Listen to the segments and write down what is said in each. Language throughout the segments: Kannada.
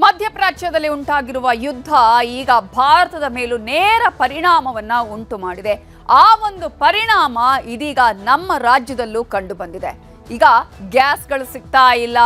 ಮಧ್ಯಪ್ರಾಚ್ಯದಲ್ಲಿ ಉಂಟಾಗಿರುವ ಯುದ್ಧ ಈಗ ಭಾರತದ ಮೇಲೂ ನೇರ ಪರಿಣಾಮವನ್ನ ಉಂಟು ಮಾಡಿದೆ. ಆ ಒಂದು ಪರಿಣಾಮ ಇದೀಗ ನಮ್ಮ ರಾಜ್ಯದಲ್ಲೂ ಕಂಡು ಬಂದಿದೆ. ಈಗ ಗ್ಯಾಸ್ಗಳು ಸಿಗ್ತಾ ಇಲ್ಲ,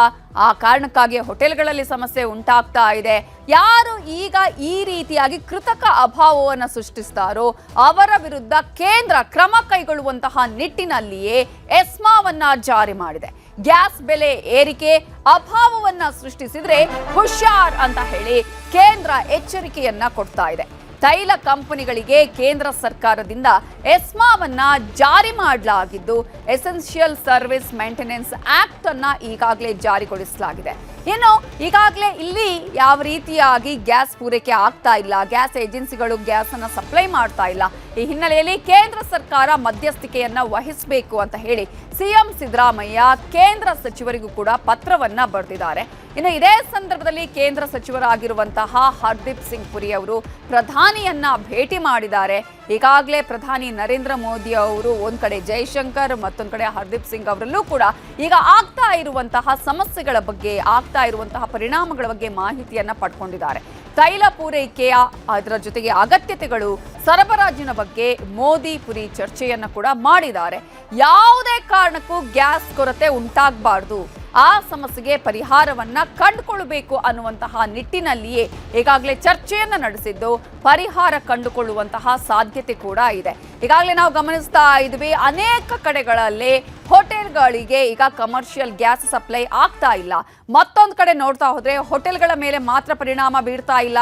ಆ ಕಾರಣಕ್ಕಾಗಿ ಹೋಟೆಲ್ಗಳಲ್ಲಿ ಸಮಸ್ಯೆ ಉಂಟಾಗ್ತಾ ಇದೆ. ಯಾರು ಈಗ ಈ ರೀತಿಯಾಗಿ ಕೃತಕ ಅಭಾವವನ್ನು ಸೃಷ್ಟಿಸ್ತಾರೋ ಅವರ ವಿರುದ್ಧ ಕೇಂದ್ರ ಕ್ರಮ ಕೈಗೊಳ್ಳುವಂತಹ ನಿಟ್ಟಿನಲ್ಲಿಯೇ ಎಸ್ಮಾವನ್ನ ಜಾರಿ ಮಾಡಿದೆ. ಗ್ಯಾಸ್ ಬೆಲೆ ಏರಿಕೆ ಅಭಾವವನ್ನ ಸೃಷ್ಟಿಸಿದ್ರೆ ಹುಷಾರ್ ಅಂತ ಹೇಳಿ ಕೇಂದ್ರ ಎಚ್ಚರಿಕೆಯನ್ನ ಕೊಡ್ತಾ ಇದೆ. ತೈಲ ಕಂಪನಿಗಳಿಗೆ ಕೇಂದ್ರ ಸರ್ಕಾರದಿಂದ ಎಸ್ಮಾವನ್ನ ಜಾರಿ ಮಾಡಲಾಗಿದ್ದು ಎಸೆನ್ಷಿಯಲ್ ಸರ್ವಿಸ್ ಮೇಂಟೆನೆನ್ಸ್ ಆಕ್ಟ್ ಅನ್ನ ಈಗಾಗಲೇ ಜಾರಿಗೊಳಿಸಲಾಗಿದೆ. ಇನ್ನು ಈಗಾಗಲೇ ಇಲ್ಲಿ ಯಾವ ರೀತಿಯಾಗಿ ಗ್ಯಾಸ್ ಪೂರೈಕೆ ಆಗ್ತಾ ಇಲ್ಲ, ಗ್ಯಾಸ್ ಏಜೆನ್ಸಿಗಳು ಗ್ಯಾಸ್ ಅನ್ನ ಸಪ್ಲೈ ಮಾಡ್ತಾ ಇಲ್ಲ. ಈ ಹಿನ್ನೆಲೆಯಲ್ಲಿ ಕೇಂದ್ರ ಸರ್ಕಾರ ಮಧ್ಯಸ್ಥಿಕೆಯನ್ನ ವಹಿಸಬೇಕು ಅಂತ ಹೇಳಿ ಸಿಎಂ ಸಿದ್ದರಾಮಯ್ಯ ಕೇಂದ್ರ ಸಚಿವರಿಗೂ ಕೂಡ ಪತ್ರವನ್ನ ಬರೆದಿದ್ದಾರೆ. ಇನ್ನು ಇದೇ ಸಂದರ್ಭದಲ್ಲಿ ಕೇಂದ್ರ ಸಚಿವರಾಗಿರುವಂತಹ ಹರ್ದೀಪ್ ಸಿಂಗ್ ಪುರಿ ಅವರು ಪ್ರಧಾನಿಯನ್ನ ಭೇಟಿ ಮಾಡಿದ್ದಾರೆ. ಈಗಾಗಲೇ ಪ್ರಧಾನಿ ನರೇಂದ್ರ ಮೋದಿ ಅವರು ಒಂದ್ ಕಡೆ ಜೈಶಂಕರ್, ಮತ್ತೊಂದು ಕಡೆ ಹರ್ದೀಪ್ ಸಿಂಗ್ ಅವರಲ್ಲೂ ಕೂಡ ಈಗ ಆಗ್ತಾ ಇರುವಂತಹ ಸಮಸ್ಯೆಗಳ ಬಗ್ಗೆ, ಆಗ್ತಾ ಇರುವಂತಹ ಪರಿಣಾಮಗಳ ಬಗ್ಗೆ ಮಾಹಿತಿಯನ್ನ ಪಡ್ಕೊಂಡಿದ್ದಾರೆ. ತೈಲ ಪೂರೈಕೆಯ ಅದರ ಜೊತೆಗೆ ಅಗತ್ಯತೆಗಳು, ಸರಬರಾಜಿನ ಬಗ್ಗೆ ಮೋದಿ ಪುರಿ ಚರ್ಚೆಯನ್ನ ಕೂಡ ಮಾಡಿದ್ದಾರೆ. ಯಾವುದೇ ಕಾರಣಕ್ಕೂ ಗ್ಯಾಸ್ ಕೊರತೆ ಉಂಟಾಗಬಾರ್ದು, ಆ ಸಮಸ್ಯೆಗೆ ಪರಿಹಾರವನ್ನ ಕಂಡುಕೊಳ್ಳಬೇಕು ಅನ್ನುವಂತಹ ನಿಟ್ಟಿನಲ್ಲಿಯೇ ಈಗಾಗಲೇ ಚರ್ಚೆಯನ್ನ ನಡೆಸಿದ್ದು ಪರಿಹಾರ ಕಂಡುಕೊಳ್ಳುವಂತಹ ಸಾಧ್ಯತೆ ಕೂಡ ಇದೆ. ಈಗಾಗಲೇ ನಾವು ಗಮನಿಸ್ತಾ ಇದ್ವಿ, ಅನೇಕ ಕಡೆಗಳಲ್ಲಿ ಹೋಟೆಲ್ಗಳಿಗೆ ಈಗ ಕಮರ್ಷಿಯಲ್ ಗ್ಯಾಸ್ ಸಪ್ಲೈ ಆಗ್ತಾ ಇಲ್ಲ. ಮತ್ತೊಂದು ಕಡೆ ನೋಡ್ತಾ ಹೋದ್ರೆ ಹೋಟೆಲ್ಗಳ ಮೇಲೆ ಮಾತ್ರ ಪರಿಣಾಮ ಬೀರ್ತಾ ಇಲ್ಲ,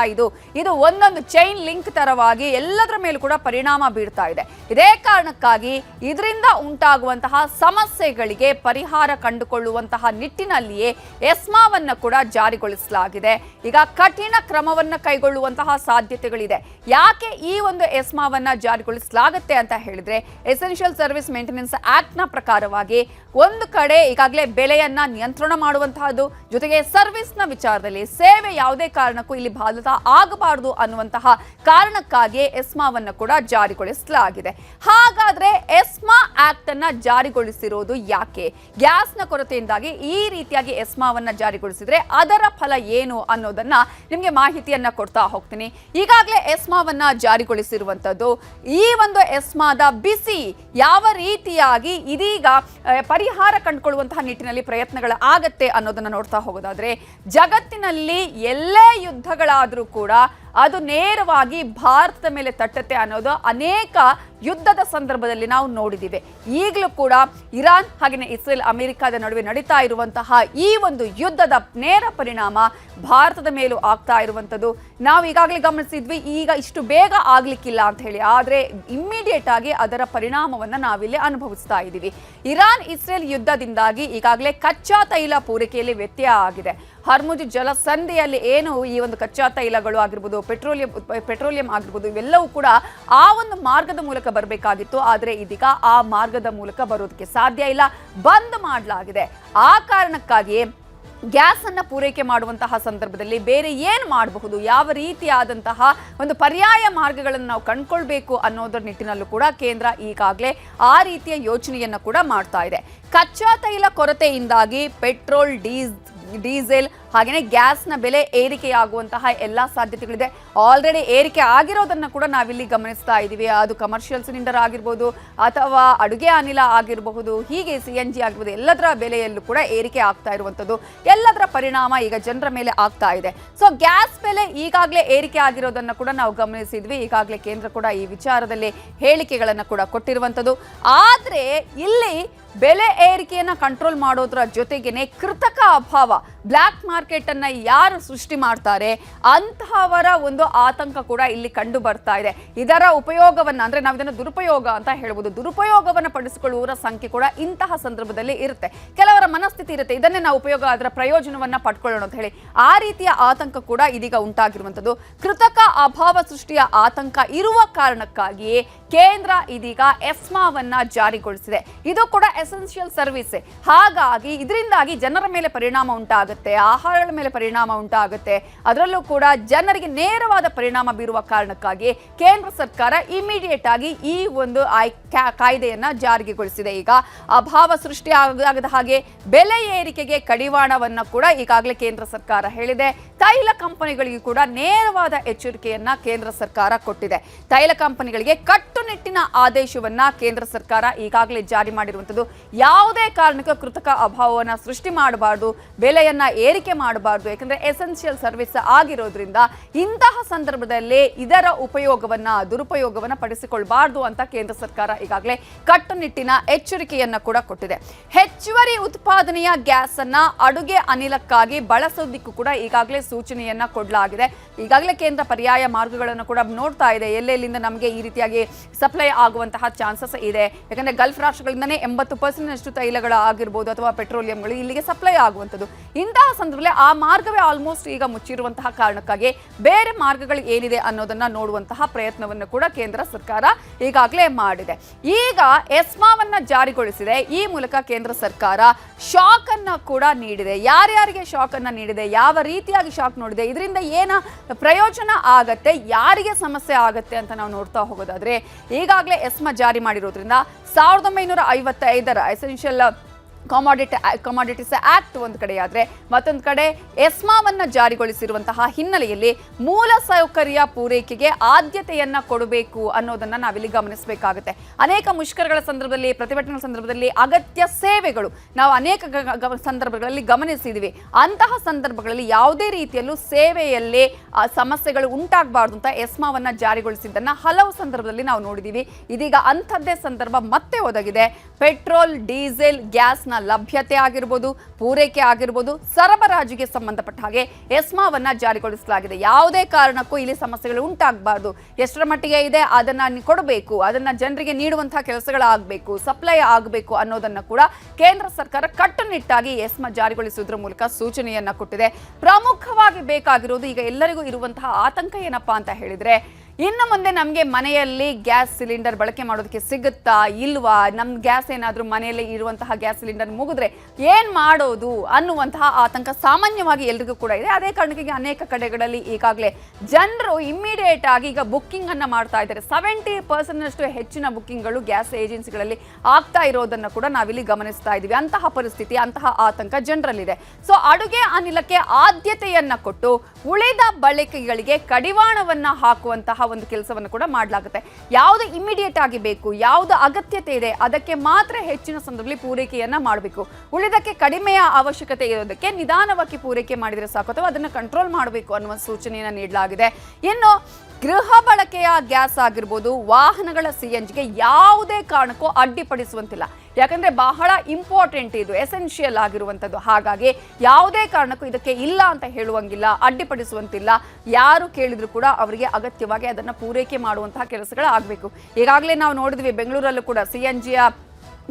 ಇದು ಒಂದೊಂದು ಚೈನ್ ಲಿಂಕ್ ತರವಾಗಿ ಎಲ್ಲದರ ಮೇಲೂ ಕೂಡ ಪರಿಣಾಮ ಬೀರ್ತಾ ಇದೆ. ಇದೇ ಕಾರಣಕ್ಕಾಗಿ ಇದರಿಂದ ಉಂಟಾಗುವಂತಹ ಸಮಸ್ಯೆಗಳಿಗೆ ಪರಿಹಾರ ಕಂಡುಕೊಳ್ಳುವಂತಹ ನಿಟ್ಟಿನಲ್ಲಿಯೇ ಎಸ್ಮಾವನ್ನ ಕೂಡ ಜಾರಿಗೊಳಿಸಲಾಗಿದೆ. ಈಗ ಕಠಿಣ ಕ್ರಮವನ್ನ ಕೈಗೊಳ್ಳುವಂತಹ ಸಾಧ್ಯತೆಗಳಿದೆ. ಯಾಕೆ ಈ ಒಂದು ಎಸ್ಮಾವನ್ನ ಜಾರಿಗೊಳಿಸಲಾಗುತ್ತೆ ಅಂತ ಹೇಳಿದ್ರೆ, ಎಸೆನ್ಷಿಯಲ್ ಸರ್ವಿಸ್ ಮೇಂಟೆನೆನ್ಸ್ ಆಕ್ಟ್ ನ ಪ್ರಕಾರವಾಗಿ ಒಂದು ಕಡೆ ಈಗಾಗಲೇ ಬೆಲೆಯನ್ನ ನಿಯಂತ್ರಣ ಮಾಡುವಂತಹದ್ದು, ಜೊತೆಗೆ ಸರ್ವಿಸ್ ನ ವಿಚಾರದಲ್ಲಿ ಸೇವೆ ಯಾವುದೇ ಕಾರಣಕ್ಕೂ ಇಲ್ಲಿ ಬಾಧಿತ ಆಗಬಾರದು ಅನ್ನುವಂತಹ ಕಾರಣಕ್ಕಾಗಿ ಎಸ್ಮಾವನ್ನ ಕೂಡ ಜಾರಿಗೊಳಿಸಲಾಗಿದೆ. ಹಾಗಾದ್ರೆ ಎಸ್ಮಾ ಆಕ್ಟ್ ಅನ್ನ ಜಾರಿಗೊಳಿಸಿರೋದು ಯಾಕೆ? ಗ್ಯಾಸ್ನ ಕೊರತೆಯಿಂದಾಗಿ ಈ ರೀತಿಯಾಗಿ ಎಸ್ಮಾವನ್ನ ಜಾರಿಗೊಳಿಸಿದ್ರೆ ಅದರ ಫಲ ಏನು ಅನ್ನೋದನ್ನ ನಿಮ್ಗೆ ಮಾಹಿತಿಯನ್ನ ಕೊಡ್ತಾ ಹೋಗ್ತೀನಿ. ಈಗಾಗಲೇ ಎಸ್ಮಾವನ್ನ ಜಾರಿಗೊಳಿಸಿರುವಂತದ್ದು, ಈ ಒಂದು ಎಸ್ಮಾದ ಬಿಸಿ ಯಾವ ರೀತಿಯಾಗಿ ಇದೀಗ ಪರಿಹಾರ ಕಂಡುಕೊಳ್ಳುವಂತಹ ನಿಟ್ಟಿನಲ್ಲಿ ಪ್ರಯತ್ನಗಳು ಆಗತ್ತೆ ಅನ್ನೋದನ್ನ ನೋಡ್ತಾ ಹೋಗೋದಾದ್ರೆ, ಜಗತ್ತಿನಲ್ಲಿ ಎಲ್ಲೇ ಯುದ್ಧಗಳಾದ್ರೂ ಕೂಡ ಅದು ನೇರವಾಗಿ ಭಾರತದ ಮೇಲೆ ತಟ್ಟತ್ತೆ ಅನ್ನೋದು ಅನೇಕ ಯುದ್ಧದ ಸಂದರ್ಭದಲ್ಲಿ ನಾವು ನೋಡಿದ್ದೀವಿ. ಈಗಲೂ ಕೂಡ ಇರಾನ್ ಹಾಗೆಯೇ ಇಸ್ರೇಲ್ ಅಮೆರಿಕದ ನಡುವೆ ನಡೀತಾ ಇರುವಂತಹ ಈ ಒಂದು ಯುದ್ಧದ ನೇರ ಪರಿಣಾಮ ಭಾರತದ ಮೇಲೂ ಆಗ್ತಾ ಇರುವಂಥದ್ದು ನಾವು ಈಗಾಗಲೇ ಗಮನಿಸಿದ್ವಿ. ಈಗ ಇಷ್ಟು ಬೇಗ ಆಗ್ಲಿಕ್ಕಿಲ್ಲ ಅಂತ ಹೇಳಿ, ಆದರೆ ಇಮ್ಮಿಡಿಯೇಟ್ ಆಗಿ ಅದರ ಪರಿಣಾಮವನ್ನು ನಾವಿಲ್ಲಿ ಅನುಭವಿಸ್ತಾ ಇದ್ದೀವಿ. ಇರಾನ್ ಇಸ್ರೇಲ್ ಯುದ್ಧದಿಂದಾಗಿ ಈಗಾಗಲೇ ಕಚ್ಚಾ ತೈಲ ಪೂರೈಕೆಯಲ್ಲಿ ವ್ಯತ್ಯಯ ಆಗಿದೆ. ಹರ್ಮುಜ್ ಜಲಸಂಧಿಯಲ್ಲಿ ಏನು ಈ ಒಂದು ಕಚ್ಚಾ ತೈಲಗಳು ಆಗಿರ್ಬೋದು, ಪೆಟ್ರೋಲಿಯಂ ಆಗಿರ್ಬೋದು, ಇವೆಲ್ಲವೂ ಕೂಡ ಆ ಒಂದು ಮಾರ್ಗದ ಮೂಲಕ ಬರಬೇಕಾಗಿತ್ತು. ಆದರೆ ಇದೀಗ ಆ ಮಾರ್ಗದ ಮೂಲಕ ಬರೋದಕ್ಕೆ ಸಾಧ್ಯ ಇಲ್ಲ, ಬಂದ್ ಮಾಡಲಾಗಿದೆ. ಆ ಕಾರಣಕ್ಕಾಗಿಯೇ ಗ್ಯಾಸ್ ಅನ್ನ ಪೂರೈಕೆ ಮಾಡುವಂತಹ ಸಂದರ್ಭದಲ್ಲಿ ಬೇರೆ ಏನು ಮಾಡಬಹುದು, ಯಾವ ರೀತಿಯಾದಂತಹ ಒಂದು ಪರ್ಯಾಯ ಮಾರ್ಗಗಳನ್ನು ನಾವು ಕಂಡುಕೊಳ್ಬೇಕು ಅನ್ನೋದರ ನಿಟ್ಟಿನಲ್ಲೂ ಕೂಡ ಕೇಂದ್ರ ಈಗಾಗಲೇ ಆ ರೀತಿಯ ಯೋಚನೆಯನ್ನ ಕೂಡ ಮಾಡ್ತಾ ಇದೆ. ಕಚ್ಚಾ ತೈಲ ಕೊರತೆಯಿಂದಾಗಿ ಪೆಟ್ರೋಲ್, ಡೀಸೆಲ್ ಹಾಗೆಯೇ ಗ್ಯಾಸ್ನ ಬೆಲೆ ಏರಿಕೆಯಾಗುವಂತಹ ಎಲ್ಲ ಸಾಧ್ಯತೆಗಳಿದೆ. ಆಲ್ರೆಡಿ ಏರಿಕೆ ಆಗಿರೋದನ್ನ ಕೂಡ ನಾವಿಲ್ಲಿ ಗಮನಿಸ್ತಾ ಇದ್ದೀವಿ. ಅದು ಕಮರ್ಷಿಯಲ್ ಸಿಲಿಂಡರ್ ಆಗಿರ್ಬೋದು ಅಥವಾ ಅಡುಗೆ ಅನಿಲ ಆಗಿರಬಹುದು, ಹೀಗೆ CNG ಆಗಿರ್ಬೋದು, ಎಲ್ಲದರ ಬೆಲೆಯಲ್ಲೂ ಕೂಡ ಏರಿಕೆ ಆಗ್ತಾ ಇರುವಂಥದ್ದು, ಎಲ್ಲದರ ಪರಿಣಾಮ ಈಗ ಜನರ ಮೇಲೆ ಆಗ್ತಾ ಇದೆ. ಸೊ ಗ್ಯಾಸ್ ಬೆಲೆ ಈಗಾಗಲೇ ಏರಿಕೆ ಆಗಿರೋದನ್ನ ಕೂಡ ನಾವು ಗಮನಿಸಿದ್ವಿ. ಈಗಾಗಲೇ ಕೇಂದ್ರ ಕೂಡ ಈ ವಿಚಾರದಲ್ಲಿ ಹೇಳಿಕೆಗಳನ್ನು ಕೂಡ ಕೊಟ್ಟಿರುವಂಥದ್ದು. ಆದರೆ ಇಲ್ಲಿ ಬೆಲೆ ಏರಿಕೆಯನ್ನ ಕಂಟ್ರೋಲ್ ಮಾಡೋದ್ರ ಜೊತೆಗೇನೆ ಕೃತಕ ಅಭಾವ, ಬ್ಲ್ಯಾಕ್ ಮಾರ್ಕೆಟ್ ಅನ್ನ ಯಾರು ಸೃಷ್ಟಿ ಮಾಡ್ತಾರೆ ಅಂತಹವರ ಒಂದು ಆತಂಕ ಕೂಡ ಇಲ್ಲಿ ಕಂಡು ಬರ್ತಾ ಇದೆ. ಇದರ ಉಪಯೋಗವನ್ನ, ಅಂದ್ರೆ ನಾವು ಇದನ್ನು ದುರುಪಯೋಗ ಅಂತ ಹೇಳ್ಬೋದು, ದುರುಪಯೋಗವನ್ನ ಪಡಿಸಿಕೊಳ್ಳುವವರ ಸಂಖ್ಯೆ ಕೂಡ ಇಂತಹ ಸಂದರ್ಭದಲ್ಲಿ ಇರುತ್ತೆ. ಕೆಲವರ ಮನಸ್ಥಿತಿ ಇರುತ್ತೆ, ಇದನ್ನೇ ನಾವು ಉಪಯೋಗ ಅದರ ಪ್ರಯೋಜನವನ್ನ ಪಡ್ಕೊಳ್ಳೋಣ ಅಂತ ಹೇಳಿ. ಆ ರೀತಿಯ ಆತಂಕ ಕೂಡ ಇದೀಗ ಉಂಟಾಗಿರುವಂಥದ್ದು. ಕೃತಕ ಅಭಾವ ಸೃಷ್ಟಿಯ ಆತಂಕ ಇರುವ ಕಾರಣಕ್ಕಾಗಿಯೇ ಕೇಂದ್ರ ಇದೀಗ ಎಸ್ಮಾವನ್ನ ಜಾರಿಗೊಳಿಸಿದೆ. ಇದು ಕೂಡ ಎಸೆನ್ಷಿಯಲ್ ಸರ್ವಿಸ್. ಹಾಗಾಗಿ ಇದರಿಂದಾಗಿ ಜನರ ಮೇಲೆ ಪರಿಣಾಮ ಉಂಟಾಗುತ್ತೆ. ಆಗುತ್ತೆ, ಆಹಾರಗಳ ಮೇಲೆ ಪರಿಣಾಮ ಉಂಟಾಗುತ್ತೆ, ಅದರಲ್ಲೂ ಕೂಡ ಜನರಿಗೆ ನೇರವಾದ ಪರಿಣಾಮ ಬೀರುವ ಕಾರಣಕ್ಕಾಗಿ ಕೇಂದ್ರ ಸರ್ಕಾರ ಇಮಿಡಿಯೇಟ್ ಆಗಿ ಈ ಒಂದು ಕಾಯ್ದೆಯನ್ನ ಜಾರಿಗೊಳಿಸಿದೆ. ಈಗ ಅಭಾವ ಸೃಷ್ಟಿ ಆಗದ ಹಾಗೆ ಬೆಲೆ ಏರಿಕೆಗೆ ಕಡಿವಾಣವನ್ನ ಕೂಡ ಈಗಾಗಲೇ ಕೇಂದ್ರ ಸರ್ಕಾರ ಹೇಳಿದೆ. ತೈಲ ಕಂಪನಿಗಳಿಗೂ ಕೂಡ ನೇರವಾದ ಎಚ್ಚರಿಕೆಯನ್ನ ಕೇಂದ್ರ ಸರ್ಕಾರ ಕೊಟ್ಟಿದೆ. ತೈಲ ಕಂಪನಿಗಳಿಗೆ ಕಟ್ಟುನಿಟ್ಟಿನ ಆದೇಶವನ್ನ ಕೇಂದ್ರ ಸರ್ಕಾರ ಈಗಾಗಲೇ ಜಾರಿ ಮಾಡಿರುವಂತದ್ದು. ಯಾವುದೇ ಕಾರಣಕ್ಕೂ ಕೃತಕ ಅಭಾವವನ್ನ ಸೃಷ್ಟಿ ಮಾಡಬಾರದು, ಬೆಲೆಯನ್ನ ಏರಿಕೆ ಮಾಡಬಾರದು. ಯಾಕಂದ್ರೆ ಎಸೆನ್ಷಿಯಲ್ ಸರ್ವಿಸ್ ಆಗಿರೋದ್ರಿಂದ ಇಂತಹ ಸಂದರ್ಭದಲ್ಲಿ ಇದರ ದುರುಪಯೋಗವನ್ನ ಪಡಿಸಿಕೊಳ್ಳಬಾರದು ಅಂತ ಕೇಂದ್ರ ಸರ್ಕಾರ ಈಗಾಗಲೇ ಕಟ್ಟುನಿಟ್ಟಿನ ಎಚ್ಚರಿಕೆಯನ್ನ ಕೂಡ ಕೊಟ್ಟಿದೆ. ಹೆಚ್ಚುವರಿ ಉತ್ಪಾದನೆಯ ಗ್ಯಾಸ್ ಅನ್ನ ಅಡುಗೆ ಅನಿಲಕ್ಕಾಗಿ ಬಳಸೋದಕ್ಕೂ ಕೂಡ ಈಗಾಗಲೇ ಸೂಚನೆಯನ್ನ ಕೊಡಲಾಗಿದೆ. ಈಗಾಗಲೇ ಕೇಂದ್ರ ಪರ್ಯಾಯ ಮಾರ್ಗಗಳನ್ನು ಕೂಡ ನೋಡ್ತಾ ಇದೆ, ಎಲ್ಲೆಲ್ಲಿಂದ ನಮಗೆ ಈ ರೀತಿಯಾಗಿ ಸಪ್ಲೈ ಆಗುವಂತಹ ಚಾನ್ಸಸ್ ಇದೆ. ಯಾಕಂದ್ರೆ ಗಲ್ಫ್ ರಾಷ್ಟ್ರಗಳಿಂದನೇ 80% ತೈಲಗಳ ಆಗಿರ್ಬೋದು ಅಥವಾ ಪೆಟ್ರೋಲಿಯಂಗಳು ಇಲ್ಲಿಗೆ ಸಪ್ಲೈ ಆಗುವಂಥದ್ದು. ಇಂತಹ ಸಂದರ್ಭದಲ್ಲಿ ಆ ಮಾರ್ಗವೇ ಆಲ್ಮೋಸ್ಟ್ ಈಗ ಮುಚ್ಚಿರುವಂತಹ ಕಾರಣಕ್ಕಾಗಿ ಬೇರೆ ಮಾರ್ಗಗಳು ಏನಿದೆ ಅನ್ನೋದನ್ನ ನೋಡುವಂತಹ ಪ್ರಯತ್ನವನ್ನು ಕೂಡ ಕೇಂದ್ರ ಸರ್ಕಾರ ಈಗಾಗಲೇ ಮಾಡಿದೆ. ಈಗ ಎಸ್ಮಾವನ್ನ ಜಾರಿಗೊಳಿಸಿದೆ. ಈ ಮೂಲಕ ಕೇಂದ್ರ ಸರ್ಕಾರ ಶಾಕ್ ಅನ್ನ ಕೂಡ ನೀಡಿದೆ. ಯಾರ್ಯಾರಿಗೆ ಶಾಕ್ ಅನ್ನ ನೀಡಿದೆ, ಯಾವ ರೀತಿಯಾಗಿ ಶಾಕ್ ನೋಡಿದೆ, ಇದರಿಂದ ಏನ ಪ್ರಯೋಜನ ಆಗತ್ತೆ, ಯಾರಿಗೆ ಸಮಸ್ಯೆ ಆಗತ್ತೆ ಅಂತ ನಾವು ನೋಡ್ತಾ ಹೋಗೋದಾದ್ರೆ, ಈಗಾಗಲೇ ಎಸ್ಮಾ ಜಾರಿ ಮಾಡಿರೋದ್ರಿಂದ 1955ರ ಎಸೆನ್ಷಿಯಲ್ ಕಮಾಡಿಟೀಸ್ ಆಕ್ಟ್ ಒಂದು ಕಡೆಯಾದ್ರೆ, ಮತ್ತೊಂದು ಕಡೆ ಎಸ್ಮಾವನ್ನ ಜಾರಿಗೊಳಿಸಿರುವಂತಹ ಹಿನ್ನೆಲೆಯಲ್ಲಿ ಮೂಲ ಸೌಕರ್ಯ ಪೂರೈಕೆಗೆ ಆದ್ಯತೆಯನ್ನ ಕೊಡಬೇಕು ಅನ್ನೋದನ್ನ ನಾವಿಲ್ಲಿ ಗಮನಿಸಬೇಕಾಗುತ್ತೆ. ಅನೇಕ ಮುಷ್ಕರಗಳ ಸಂದರ್ಭದಲ್ಲಿ, ಪ್ರತಿಭಟನೆಗಳ ಸಂದರ್ಭದಲ್ಲಿ ಅಗತ್ಯ ಸೇವೆಗಳು ನಾವು ಅನೇಕ ಸಂದರ್ಭಗಳಲ್ಲಿ ಗಮನಿಸಿದ್ವಿ. ಅಂತಹ ಸಂದರ್ಭಗಳಲ್ಲಿ ಯಾವುದೇ ರೀತಿಯಲ್ಲೂ ಸೇವೆಯಲ್ಲಿ ಸಮಸ್ಯೆಗಳು ಉಂಟಾಗಬಾರ್ದು ಅಂತ ಎಸ್ಮಾವನ್ನ ಜಾರಿಗೊಳಿಸಿದ್ದನ್ನ ಹಲವು ಸಂದರ್ಭದಲ್ಲಿ ನಾವು ನೋಡಿದೀವಿ. ಇದೀಗ ಅಂಥದ್ದೇ ಸಂದರ್ಭ ಮತ್ತೆ ಒದಗಿದೆ. ಪೆಟ್ರೋಲ್, ಡೀಸೆಲ್, ಗ್ಯಾಸ್ನ ಲಭ್ಯತೆ ಆಗಿರ್ಬೋದು, ಪೂರೈಕೆ ಆಗಿರ್ಬೋದು, ಸರಬರಾಜಿಗೆ ಸಂಬಂಧಪಟ್ಟ ಹಾಗೆ ಎಸ್ಮಾವನ್ನ ಜಾರಿಗೊಳಿಸಲಾಗಿದೆ. ಯಾವುದೇ ಕಾರಣಕ್ಕೂ ಇಲ್ಲಿ ಸಮಸ್ಯೆಗಳು ಉಂಟಾಗಬಾರ್ದು. ಎಷ್ಟರ ಮಟ್ಟಿಗೆ ಇದೆ ಅದನ್ನ ಕೊಡಬೇಕು, ಅದನ್ನ ಜನರಿಗೆ ನೀಡುವಂತಹ ಕೆಲಸಗಳಾಗಬೇಕು, ಸಪ್ಲೈ ಆಗಬೇಕು ಅನ್ನೋದನ್ನ ಕೂಡ ಕೇಂದ್ರ ಸರ್ಕಾರ ಕಟ್ಟುನಿಟ್ಟಾಗಿ ಎಸ್ಮಾ ಜಾರಿಗೊಳಿಸುವುದರ ಮೂಲಕ ಸೂಚನೆಯನ್ನ ಕೊಟ್ಟಿದೆ. ಪ್ರಮುಖವಾಗಿ ಬೇಕಾಗಿರೋದು ಈಗ ಎಲ್ಲರಿಗೂ ಇರುವಂತಹ ಆತಂಕ ಏನಪ್ಪಾ ಅಂತ ಹೇಳಿದ್ರೆ, ಇನ್ನು ಮುಂದೆ ನಮಗೆ ಮನೆಯಲ್ಲಿ ಗ್ಯಾಸ್ ಸಿಲಿಂಡರ್ ಬಳಕೆ ಮಾಡೋದಕ್ಕೆ ಸಿಗುತ್ತಾ ಇಲ್ವಾ, ನಮ್ಮ ಗ್ಯಾಸ್ ಏನಾದರೂ ಮನೆಯಲ್ಲಿ ಇರುವಂತಹ ಗ್ಯಾಸ್ ಸಿಲಿಂಡರ್ ಮುಗಿದ್ರೆ ಏನು ಮಾಡೋದು ಅನ್ನುವಂತಹ ಆತಂಕ ಸಾಮಾನ್ಯವಾಗಿ ಎಲ್ರಿಗೂ ಕೂಡ ಇದೆ. ಅದೇ ಕಾರಣಕ್ಕಾಗಿ ಅನೇಕ ಕಡೆಗಳಲ್ಲಿ ಈಗಾಗಲೇ ಜನರು ಇಮ್ಮಿಡಿಯೇಟ್ ಆಗಿ ಈಗ ಬುಕ್ಕಿಂಗ್ ಅನ್ನ ಮಾಡ್ತಾ ಇದ್ದಾರೆ. 70% ಹೆಚ್ಚಿನ ಬುಕ್ಕಿಂಗ್ಗಳು ಗ್ಯಾಸ್ ಏಜೆನ್ಸಿಗಳಲ್ಲಿ ಆಗ್ತಾ ಇರೋದನ್ನು ಕೂಡ ನಾವಿಲ್ಲಿ ಗಮನಿಸ್ತಾ ಇದ್ದೀವಿ. ಅಂತಹ ಪರಿಸ್ಥಿತಿ, ಅಂತಹ ಆತಂಕ ಜನರಲ್ಲಿದೆ. ಸೊ ಅಡುಗೆ ಅನಿಲಕ್ಕೆ ಆದ್ಯತೆಯನ್ನ ಕೊಟ್ಟು ಉಳಿದ ಬಳಕೆಗಳಿಗೆ ಕಡಿವಾಣವನ್ನ ಹಾಕುವಂತಹ ಒಂದು ಕೆಲಸವನ್ನು ಕೂಡ ಮಾಡಲಾಗುತ್ತೆ. ಯಾವುದು ಇಮಿಡಿಯೇಟ್ ಆಗಿ ಬೇಕು, ಯಾವುದು ಅಗತ್ಯತೆ ಇದೆ ಅದಕ್ಕೆ ಮಾತ್ರ ಹೆಚ್ಚಿನ ಸಂದರ್ಭದಲ್ಲಿ ಪೂರೈಕೆಯನ್ನ ಮಾಡಬೇಕು. ಉಳಿದಕ್ಕೆ ಕಡಿಮೆಯ ಅವಶ್ಯಕತೆ ಇರೋದಕ್ಕೆ ನಿಧಾನವಾಗಿ ಪೂರೈಕೆ ಮಾಡಿದರೆ ಸಾಕು, ಅಥವಾ ಅದನ್ನು ಕಂಟ್ರೋಲ್ ಮಾಡಬೇಕು ಅನ್ನುವ ಸೂಚನೆಯನ್ನು ನೀಡಲಾಗಿದೆ. ಇನ್ನು ಗೃಹ ಬಳಕೆಯ ಗ್ಯಾಸ್ ಆಗಿರ್ಬೋದು, ವಾಹನಗಳ CNGಗೆ ಯಾವುದೇ ಕಾರಣಕ್ಕೂ ಅಡ್ಡಿಪಡಿಸುವಂತಿಲ್ಲ. ಯಾಕಂದ್ರೆ ಬಹಳ ಇಂಪಾರ್ಟೆಂಟ್, ಇದು ಎಸೆನ್ಷಿಯಲ್ ಆಗಿರುವಂಥದ್ದು. ಹಾಗಾಗಿ ಯಾವುದೇ ಕಾರಣಕ್ಕೂ ಇದಕ್ಕೆ ಇಲ್ಲ ಅಂತ ಹೇಳುವಂಗಿಲ್ಲ, ಅಡ್ಡಿಪಡಿಸುವಂತಿಲ್ಲ. ಯಾರು ಕೇಳಿದ್ರು ಕೂಡ ಅವರಿಗೆ ಅಗತ್ಯವಾಗಿ ಅದನ್ನು ಪೂರೈಕೆ ಮಾಡುವಂತಹ ಕೆಲಸಗಳಾಗಬೇಕು. ಈಗಾಗಲೇ ನಾವು ನೋಡಿದ್ವಿ, ಬೆಂಗಳೂರಲ್ಲೂ ಕೂಡ CNGಯ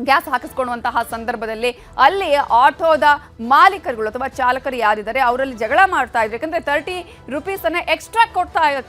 ಗ್ಯಾಸ್ ಹಾಕಿಸ್ಕೊಳ್ಳುವಂತಹ ಸಂದರ್ಭದಲ್ಲಿ ಅಲ್ಲಿ ಆಟೋದ ಮಾಲೀಕರುಗಳು ಅಥವಾ ಚಾಲಕರು ಯಾರಿದ್ದಾರೆ ಅವರಲ್ಲಿ ಜಗಳ ಮಾಡ್ತಾ ಇದ್ದಾರೆ. ಯಾಕಂದ್ರೆ 30 ರೂಪೀಸನ್ನು ಎಕ್ಸ್ಟ್ರಾ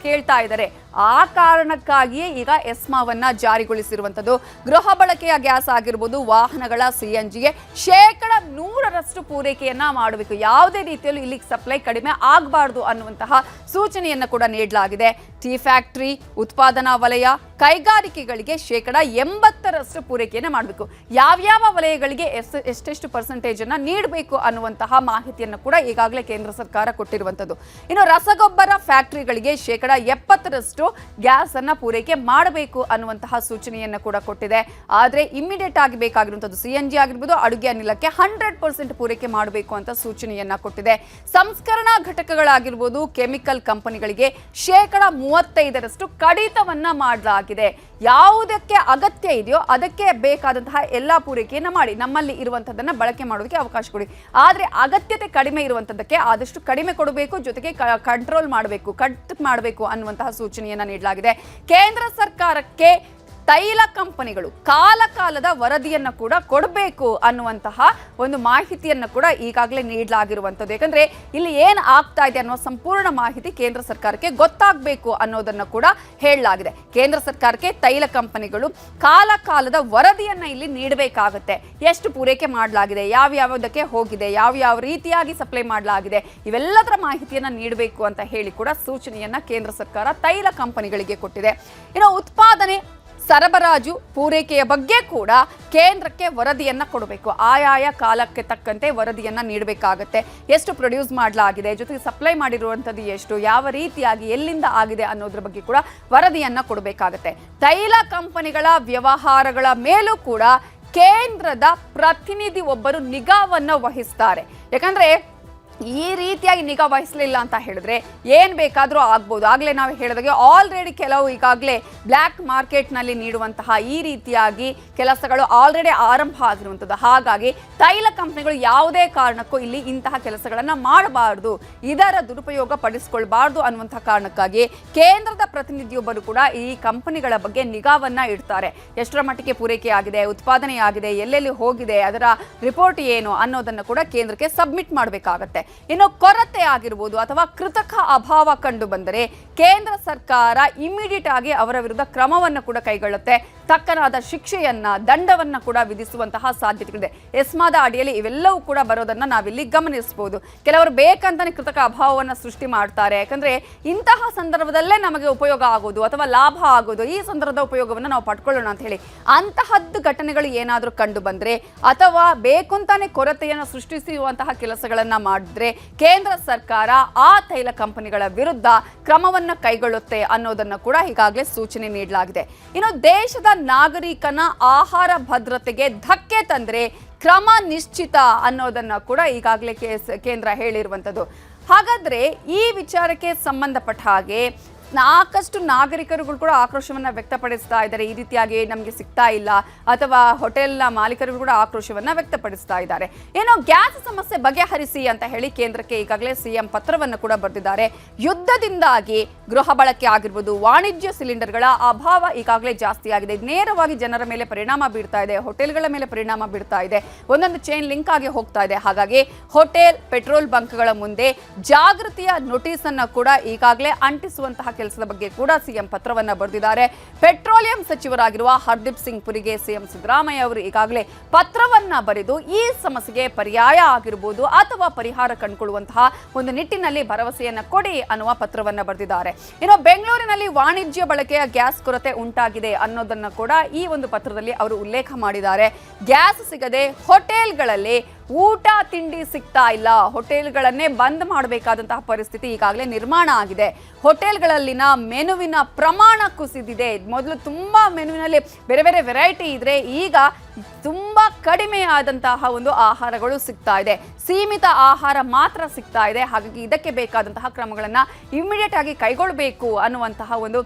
ಕೇಳ್ತಾ ಇದ್ದಾರೆ. ಆ ಕಾರಣಕ್ಕಾಗಿಯೇ ಈಗ ಎಸ್ಮಾವನ್ನ ಜಾರಿಗೊಳಿಸಿರುವಂಥದ್ದು. ಗೃಹ ಬಳಕೆಯ ಗ್ಯಾಸ್ ಆಗಿರ್ಬೋದು, ವಾಹನಗಳ CNGಗೆ 100% ಪೂರೈಕೆಯನ್ನ ಮಾಡಬೇಕು. ಯಾವುದೇ ರೀತಿಯಲ್ಲೂ ಇಲ್ಲಿ ಸಪ್ಲೈ ಕಡಿಮೆ ಆಗಬಾರ್ದು ಅನ್ನುವಂತಹ ಸೂಚನೆಯನ್ನ ಕೂಡ ನೀಡಲಾಗಿದೆ. ಟೀ ಫ್ಯಾಕ್ಟರಿ, ಉತ್ಪಾದನಾ ವಲಯ, ಕೈಗಾರಿಕೆಗಳಿಗೆ 80% ಪೂರೈಕೆಯನ್ನು ಮಾಡಬೇಕು. ಯಾವ್ಯಾವ ವಲಯಗಳಿಗೆ ಎಷ್ಟೆಷ್ಟು ಪರ್ಸೆಂಟೇಜ್ ಅನ್ನ ನೀಡಬೇಕು ಅನ್ನುವಂತಹ ಮಾಹಿತಿಯನ್ನು ಕೂಡ ಈಗಾಗಲೇ ಕೇಂದ್ರ ಸರ್ಕಾರ ಕೊಟ್ಟಿರುವಂಥದ್ದು. ಇನ್ನು ರಸಗೊಬ್ಬರ ಫ್ಯಾಕ್ಟರಿಗಳಿಗೆ 70% ಗ್ಯಾಸ್ ಅನ್ನ ಪೂರೈಕೆ ಮಾಡಬೇಕು ಅನ್ನುವಂತಹ ಸೂಚನೆಯನ್ನು ಕೂಡ ಕೊಟ್ಟಿದೆ. ಆದ್ರೆ ಇಮಿಡಿಯೇಟ್ ಆಗಿ ಬೇಕಾಗಿರುವಂಥದ್ದು CNG ಆಗಿರ್ಬೋದು, ಅಡುಗೆ ಅನಿಲಕ್ಕೆ 100% ಪೂರೈಕೆ ಮಾಡಬೇಕು ಅಂತ ಸೂಚನೆಯನ್ನ ಕೊಟ್ಟಿದೆ. ಸಂಸ್ಕರಣಾ ಘಟಕಗಳಾಗಿರ್ಬೋದು, ಕೆಮಿಕಲ್ ಕಂಪನಿಗಳಿಗೆ 35% ಕಡಿತವನ್ನ ಮಾಡಲಾಗಿದೆ. ಯಾವುದಕ್ಕೆ ಅಗತ್ಯ ಇದೆಯೋ ಅದಕ್ಕೆ ಬೇಕಾದಂತಹ ಎಲ್ಲಾ ಪೂರೈಕೆಯನ್ನ ಮಾಡಿ, ನಮ್ಮಲ್ಲಿ ಇರುವಂತದ್ದನ್ನ ಬಳಕೆ ಮಾಡೋದಕ್ಕೆ ಅವಕಾಶ ಕೊಡಿ. ಆದ್ರೆ ಅಗತ್ಯತೆ ಕಡಿಮೆ ಇರುವಂತದ್ದಕ್ಕೆ ಆದಷ್ಟು ಕಡಿಮೆ ಕೊಡಬೇಕು, ಜೊತೆಗೆ ಕಂಟ್ರೋಲ್ ಮಾಡಬೇಕು, ಕಟ್ ಮಾಡಬೇಕು ಅನ್ನುವಂತಹ ಸೂಚನೆಯನ್ನ ನೀಡಲಾಗಿದೆ. ಕೇಂದ್ರ ಸರ್ಕಾರಕ್ಕೆ ತೈಲ ಕಂಪನಿಗಳು ಕಾಲಕಾಲದ ವರದಿಯನ್ನು ಕೂಡ ಕೊಡಬೇಕು ಅನ್ನುವಂತಹ ಒಂದು ಮಾಹಿತಿಯನ್ನು ಕೂಡ ಈಗಾಗಲೇ ನೀಡಲಾಗಿರುವಂಥದ್ದು. ಯಾಕಂದ್ರೆ ಇಲ್ಲಿ ಏನು ಆಗ್ತಾ ಇದೆ ಅನ್ನೋ ಸಂಪೂರ್ಣ ಮಾಹಿತಿ ಕೇಂದ್ರ ಸರ್ಕಾರಕ್ಕೆ ಗೊತ್ತಾಗಬೇಕು ಅನ್ನೋದನ್ನು ಕೂಡ ಹೇಳಲಾಗಿದೆ. ಕೇಂದ್ರ ಸರ್ಕಾರಕ್ಕೆ ತೈಲ ಕಂಪನಿಗಳು ಕಾಲಕಾಲದ ವರದಿಯನ್ನ ಇಲ್ಲಿ ನೀಡಬೇಕಾಗುತ್ತೆ. ಎಷ್ಟು ಪೂರೈಕೆ ಮಾಡಲಾಗಿದೆ, ಯಾವ್ಯಾವುದಕ್ಕೆ ಹೋಗಿದೆ, ಯಾವ ರೀತಿಯಾಗಿ ಸಪ್ಲೈ ಮಾಡಲಾಗಿದೆ, ಇವೆಲ್ಲದರ ಮಾಹಿತಿಯನ್ನ ನೀಡಬೇಕು ಅಂತ ಹೇಳಿ ಕೂಡ ಸೂಚನೆಯನ್ನ ಕೇಂದ್ರ ಸರ್ಕಾರ ತೈಲ ಕಂಪನಿಗಳಿಗೆ ಕೊಟ್ಟಿದೆ. ಇನ್ನು ಉತ್ಪಾದನೆ, ಸರಬರಾಜು, ಪೂರೈಕೆಯ ಬಗ್ಗೆ ಕೂಡ ಕೇಂದ್ರಕ್ಕೆ ವರದಿಯನ್ನ ಕೊಡಬೇಕು. ಆಯಾಯ ಕಾಲಕ್ಕೆ ತಕ್ಕಂತೆ ವರದಿಯನ್ನ ನೀಡಬೇಕಾಗತ್ತೆ. ಎಷ್ಟು ಪ್ರೊಡ್ಯೂಸ್ ಮಾಡಲಾಗಿದೆ, ಜೊತೆಗೆ ಸಪ್ಲೈ ಮಾಡಿರುವಂಥದ್ದು ಎಷ್ಟು, ಯಾವ ರೀತಿಯಾಗಿ ಎಲ್ಲಿಂದ ಆಗಿದೆ ಅನ್ನೋದ್ರ ಬಗ್ಗೆ ಕೂಡ ವರದಿಯನ್ನ ಕೊಡಬೇಕಾಗತ್ತೆ. ತೈಲ ಕಂಪನಿಗಳ ವ್ಯವಹಾರಗಳ ಮೇಲೂ ಕೂಡ ಕೇಂದ್ರದ ಪ್ರತಿನಿಧಿ ಒಬ್ಬರು ನಿಗಾವನ್ನ ವಹಿಸ್ತಾರೆ. ಯಾಕಂದ್ರೆ ಈ ರೀತಿಯಾಗಿ ನಿಗಾ ವಹಿಸಲಿಲ್ಲ ಅಂತ ಹೇಳಿದ್ರೆ ಏನ್ ಬೇಕಾದರೂ ಆಗ್ಬೋದು. ಆಗಲೇ ನಾವು ಹೇಳಿದಾಗೆ ಆಲ್ರೆಡಿ ಕೆಲವು ಈಗಾಗಲೇ ಬ್ಲ್ಯಾಕ್ ಮಾರ್ಕೆಟ್ನಲ್ಲಿ ನೀಡುವಂತಹ ಈ ರೀತಿಯಾಗಿ ಕೆಲಸಗಳು ಆಲ್ರೆಡಿ ಆರಂಭ ಆಗಿರುವಂಥದ್ದು. ಹಾಗಾಗಿ ತೈಲ ಕಂಪನಿಗಳು ಯಾವುದೇ ಕಾರಣಕ್ಕೂ ಇಲ್ಲಿ ಇಂತಹ ಕೆಲಸಗಳನ್ನು ಮಾಡಬಾರ್ದು, ಇದರ ದುರುಪಯೋಗ ಪಡಿಸಿಕೊಳ್ಬಾರ್ದು ಅನ್ನುವಂತಹ ಕಾರಣಕ್ಕಾಗಿ ಕೇಂದ್ರದ ಪ್ರತಿನಿಧಿಯೊಬ್ಬರು ಕೂಡ ಈ ಕಂಪನಿಗಳ ಬಗ್ಗೆ ನಿಗಾವನ್ನ ಇಡ್ತಾರೆ. ಎಷ್ಟರ ಮಟ್ಟಿಗೆ ಪೂರೈಕೆ ಆಗಿದೆ, ಉತ್ಪಾದನೆ ಆಗಿದೆ, ಎಲ್ಲೆಲ್ಲಿ ಹೋಗಿದೆ, ಅದರ ರಿಪೋರ್ಟ್ ಏನು ಅನ್ನೋದನ್ನು ಕೂಡ ಕೇಂದ್ರಕ್ಕೆ ಸಬ್ಮಿಟ್ ಮಾಡಬೇಕಾಗತ್ತೆ. ಇನ್ನು ಕೊರತೆ ಆಗಿರ್ಬೋದು ಅಥವಾ ಕೃತಕ ಅಭಾವ ಕಂಡು ಬಂದರೆ ಕೇಂದ್ರ ಸರ್ಕಾರ ಇಮಿಡಿಯೇಟ್ ಆಗಿ ಅವರ ವಿರುದ್ಧ ಕ್ರಮವನ್ನು ಕೂಡ ಕೈಗೊಳ್ಳುತ್ತೆ. ತಕ್ಕನಾದ ಶಿಕ್ಷೆಯನ್ನ, ದಂಡವನ್ನ ಕೂಡ ವಿಧಿಸುವಂತಹ ಸಾಧ್ಯತೆಗಳಿದೆ. ಎಸ್ಮಾದ ಅಡಿಯಲ್ಲಿ ಇವೆಲ್ಲವೂ ಕೂಡ ಬರೋದನ್ನ ನಾವಿಲ್ಲಿ ಗಮನಿಸಬಹುದು. ಕೆಲವರು ಬೇಕಂತಾನೆ ಕೃತಕ ಅಭಾವವನ್ನು ಸೃಷ್ಟಿ ಮಾಡ್ತಾರೆ. ಯಾಕಂದ್ರೆ ಇಂತಹ ಸಂದರ್ಭದಲ್ಲೇ ನಮಗೆ ಉಪಯೋಗ ಆಗೋದು ಅಥವಾ ಲಾಭ ಆಗೋದು, ಈ ಸಂದರ್ಭದ ಉಪಯೋಗವನ್ನು ನಾವು ಪಡ್ಕೊಳ್ಳೋಣ ಅಂತ ಹೇಳಿ ಅಂತಹದ್ದು ಘಟನೆಗಳು ಏನಾದರೂ ಕಂಡು ಬಂದ್ರೆ ಅಥವಾ ಬೇಕಂತಾನೆ ಕೊರತೆಯನ್ನು ಸೃಷ್ಟಿಸುವಂತಹ ಕೆಲಸಗಳನ್ನ ಮಾಡಿದ್ರೆ ಕೇಂದ್ರ ಸರ್ಕಾರ ಆ ತೈಲ ಕಂಪನಿಗಳ ವಿರುದ್ಧ ಕ್ರಮವನ್ನು ಕೈಗೊಳ್ಳುತ್ತೆ ಅನ್ನೋದನ್ನ ಕೂಡ ಈಗಾಗಲೇ ಸೂಚನೆ ನೀಡಲಾಗಿದೆ. ಇನ್ನು ದೇಶದ ನಾಗರಿಕನ ಆಹಾರ ಭದ್ರತೆಗೆ ಧಕ್ಕೆ ತಂದ್ರೆ ಕ್ರಮ ನಿಶ್ಚಿತ ಅನ್ನೋದನ್ನ ಕೂಡ ಈಗಾಗಲೇ ಕೇಂದ್ರ ಹೇಳಿರುವಂಥದ್ದು. ಹಾಗಾದ್ರೆ ಈ ವಿಚಾರಕ್ಕೆ ಸಂಬಂಧಪಟ್ಟ ಹಾಗೆ ಸಾಕಷ್ಟು ನಾಗರಿಕರುಗಳು ಕೂಡ ಆಕ್ರೋಶವನ್ನ ವ್ಯಕ್ತಪಡಿಸ್ತಾ ಇದ್ದಾರೆ. ಈ ರೀತಿಯಾಗಿ ನಮಗೆ ಸಿಗ್ತಾ ಇಲ್ಲ, ಅಥವಾ ಹೋಟೆಲ್ನ ಮಾಲೀಕರು ಕೂಡ ಆಕ್ರೋಶವನ್ನ ವ್ಯಕ್ತಪಡಿಸ್ತಾ ಇದ್ದಾರೆ. ಏನೋ ಗ್ಯಾಸ್ ಸಮಸ್ಯೆ ಬಗೆಹರಿಸಿ ಅಂತ ಹೇಳಿ ಕೇಂದ್ರಕ್ಕೆ ಈಗಾಗಲೇ ಸಿಎಂ ಪತ್ರವನ್ನು ಕೂಡ ಬರೆದಿದ್ದಾರೆ. ಯುದ್ಧದಿಂದಾಗಿ ಗೃಹ ಬಳಕೆ ಆಗಿರ್ಬೋದು, ವಾಣಿಜ್ಯ ಸಿಲಿಂಡರ್ಗಳ ಅಭಾವ ಈಗಾಗಲೇ ಜಾಸ್ತಿ ಆಗಿದೆ. ನೇರವಾಗಿ ಜನರ ಮೇಲೆ ಪರಿಣಾಮ ಬೀರ್ತಾ ಇದೆ, ಹೋಟೆಲ್ಗಳ ಮೇಲೆ ಪರಿಣಾಮ ಬೀರ್ತಾ ಇದೆ, ಒಂದೊಂದು ಚೈನ್ ಲಿಂಕ್ ಆಗಿ ಹೋಗ್ತಾ ಇದೆ. ಹಾಗಾಗಿ ಹೋಟೆಲ್, ಪೆಟ್ರೋಲ್ ಬಂಕ್ಗಳ ಮುಂದೆ ಜಾಗೃತಿಯ ನೋಟಿಸ್ ಅನ್ನು ಕೂಡ ಈಗಾಗಲೇ ಅಂಟಿಸುವಂತಹ ಕೆಲಸದ ಬಗ್ಗೆ ಕೂಡ ಸಿಎಂ ಪತ್ರವನ್ನ ಬರೆದಿದ್ದಾರೆ. ಪೆಟ್ರೋಲಿಯಂ ಸಚಿವರಾಗಿರುವ ಹರ್ದೀಪ್ ಸಿಂಗ್ ಪುರಿಗೆ ಸಿಎಂ ಸಿದ್ದರಾಮಯ್ಯ ಅವರು ಈಗಾಗಲೇ ಪತ್ರವನ್ನ ಬರೆದು ಈ ಸಮಸ್ಯೆಗೆ ಪರ್ಯಾಯ ಆಗಿರಬಹುದು ಅಥವಾ ಪರಿಹಾರ ಕಂಡುಕೊಳ್ಳುವಂತಹ ಒಂದು ನಿಟ್ಟಿನಲ್ಲಿ ಭರವಸೆಯನ್ನ ಕೊಡಿ ಅನ್ನುವ ಪತ್ರವನ್ನ ಬರೆದಿದ್ದಾರೆ. ಇನ್ನು ಬೆಂಗಳೂರಿನಲ್ಲಿ ವಾಣಿಜ್ಯ ಬಳಕೆಯ ಗ್ಯಾಸ್ ಕೊರತೆ ಉಂಟಾಗಿದೆ ಅನ್ನೋದನ್ನ ಕೂಡ ಈ ಒಂದು ಪತ್ರದಲ್ಲಿ ಅವರು ಉಲ್ಲೇಖ ಮಾಡಿದ್ದಾರೆ. ಗ್ಯಾಸ್ ಸಿಗದೆ ಹೋಟೆಲ್ಗಳಲ್ಲಿ ಊಟ ತಿಂಡಿ ಸಿಗ್ತಾ ಇಲ್ಲ, ಹೋಟೆಲ್ಗಳನ್ನೇ ಬಂದ್ ಮಾಡಬೇಕಾದಂತಹ ಪರಿಸ್ಥಿತಿ ಈಗಾಗಲೇ ನಿರ್ಮಾಣ ಆಗಿದೆ. ಹೋಟೆಲ್ಗಳಲ್ಲಿನ ಮೆನುವಿನ ಪ್ರಮಾಣ ಕುಸಿದಿದೆ. ಮೊದಲು ತುಂಬಾ ಮೆನುವಿನಲ್ಲಿ ಬೇರೆ ಬೇರೆ ವೆರೈಟಿ ಇದ್ರೆ ಈಗ ತುಂಬಾ ಕಡಿಮೆ ಆದಂತಹ ಒಂದು ಆಹಾರಗಳು ಸಿಗ್ತಾ ಇದೆ, ಸೀಮಿತ ಆಹಾರ ಮಾತ್ರ ಸಿಗ್ತಾ ಇದೆ. ಹಾಗಾಗಿ ಇದಕ್ಕೆ ಬೇಕಾದಂತಹ ಕ್ರಮಗಳನ್ನ ಇಮಿಡಿಯೇಟ್ ಆಗಿ ಕೈಗೊಳ್ಳಬೇಕು ಅನ್ನುವಂತಹ ಒಂದು